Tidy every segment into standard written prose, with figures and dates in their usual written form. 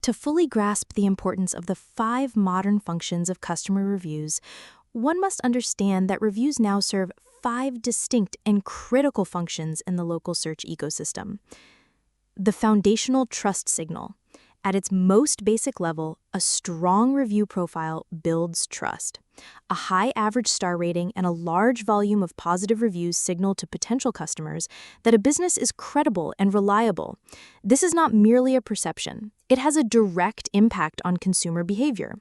To fully grasp the importance of the 5 modern functions of customer reviews, one must understand that reviews now serve 5 distinct and critical functions in the local search ecosystem. The foundational trust signal. At its most basic level, a strong review profile builds trust. A high average star rating and a large volume of positive reviews signal to potential customers that a business is credible and reliable. This is not merely a perception. It has a direct impact on consumer behavior.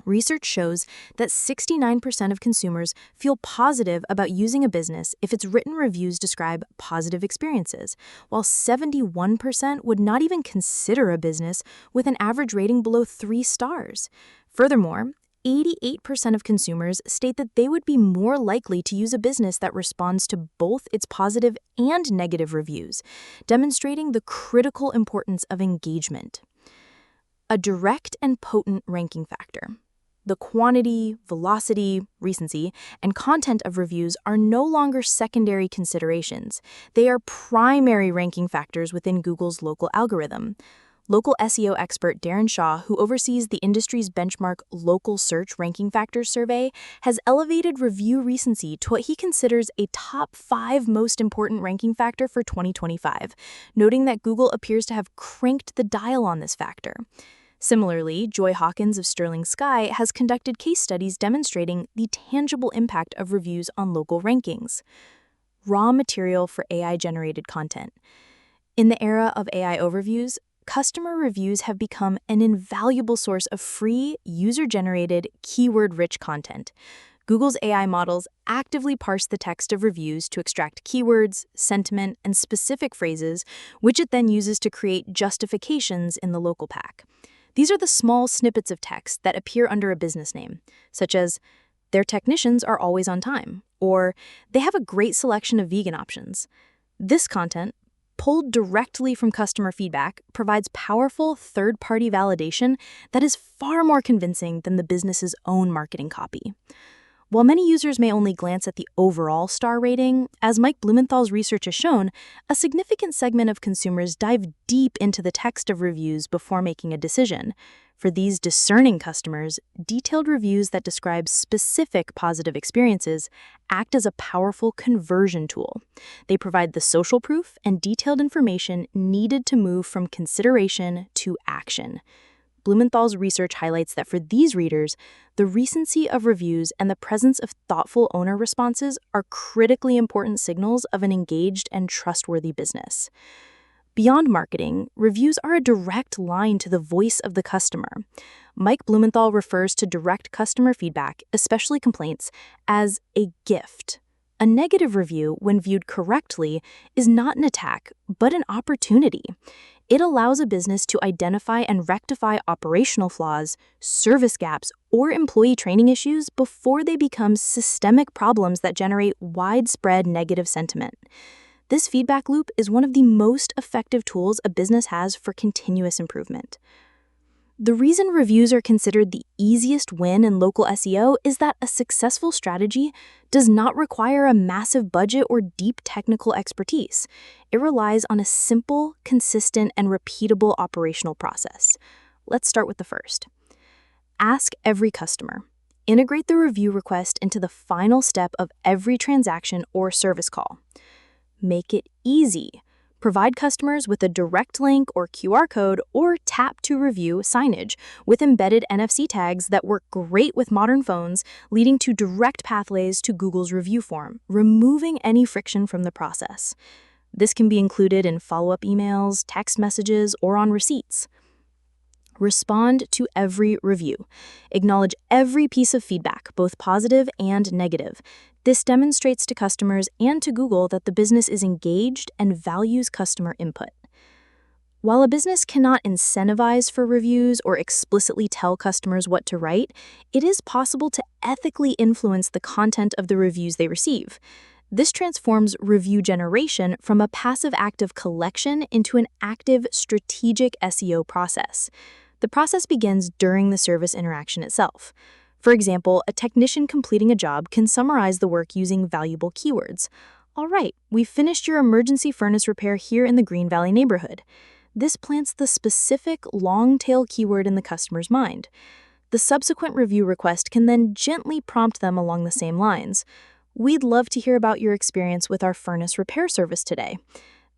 Research shows that 69% of consumers feel positive about using a business if its written reviews describe positive experiences, while 71% would not even consider a business with an average rating below 3 stars. Furthermore, 88% of consumers state that they would be more likely to use a business that responds to both its positive and negative reviews, demonstrating the critical importance of engagement. A direct and potent ranking factor. The quantity, velocity, recency, and content of reviews are no longer secondary considerations. They are primary ranking factors within Google's local algorithm. Local SEO expert Darren Shaw, who oversees the industry's benchmark Local Search Ranking Factors survey, has elevated review recency to what he considers a top 5 most important ranking factor for 2025, noting that Google appears to have cranked the dial on this factor. Similarly, Joy Hawkins of Sterling Sky has conducted case studies demonstrating the tangible impact of reviews on local rankings. Raw material for AI-generated content. In the era of AI overviews, customer reviews have become an invaluable source of free, user-generated, keyword-rich content. Google's AI models actively parse the text of reviews to extract keywords, sentiment, and specific phrases, which it then uses to create justifications in the local pack. These are the small snippets of text that appear under a business name, such as, "Their technicians are always on time," or "They have a great selection of vegan options." This content, pulled directly from customer feedback, provides powerful third-party validation that is far more convincing than the business's own marketing copy. While many users may only glance at the overall star rating, as Mike Blumenthal's research has shown, a significant segment of consumers dive deep into the text of reviews before making a decision. For these discerning customers, detailed reviews that describe specific positive experiences act as a powerful conversion tool. They provide the social proof and detailed information needed to move from consideration to action. Blumenthal's research highlights that for these readers, the recency of reviews and the presence of thoughtful owner responses are critically important signals of an engaged and trustworthy business. Beyond marketing, reviews are a direct line to the voice of the customer. Mike Blumenthal refers to direct customer feedback, especially complaints, as a gift. A negative review, when viewed correctly, is not an attack, but an opportunity. It allows a business to identify and rectify operational flaws, service gaps, or employee training issues before they become systemic problems that generate widespread negative sentiment. This feedback loop is one of the most effective tools a business has for continuous improvement. The reason reviews are considered the easiest win in local SEO is that a successful strategy does not require a massive budget or deep technical expertise. It relies on a simple, consistent, and repeatable operational process. Let's start with the first. Ask every customer. Integrate the review request into the final step of every transaction or service call. Make it easy. Provide customers with a direct link or QR code or tap to review signage with embedded NFC tags that work great with modern phones, leading to direct pathways to Google's review form, removing any friction from the process. This can be included in follow-up emails, text messages, or on receipts. Respond to every review. Acknowledge every piece of feedback, both positive and negative. This demonstrates to customers and to Google that the business is engaged and values customer input. While a business cannot incentivize for reviews or explicitly tell customers what to write, it is possible to ethically influence the content of the reviews they receive. This transforms review generation from a passive act of collection into an active, strategic SEO process. The process begins during the service interaction itself. For example, a technician completing a job can summarize the work using valuable keywords. "All right, we've finished your emergency furnace repair here in the Green Valley neighborhood." This plants the specific long-tail keyword in the customer's mind. The subsequent review request can then gently prompt them along the same lines. We'd love to hear about your experience with our furnace repair service today.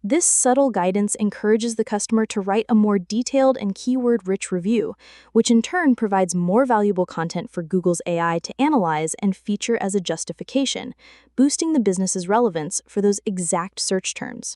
This subtle guidance encourages the customer to write a more detailed and keyword-rich review, which in turn provides more valuable content for Google's AI to analyze and feature as a justification, boosting the business's relevance for those exact search terms.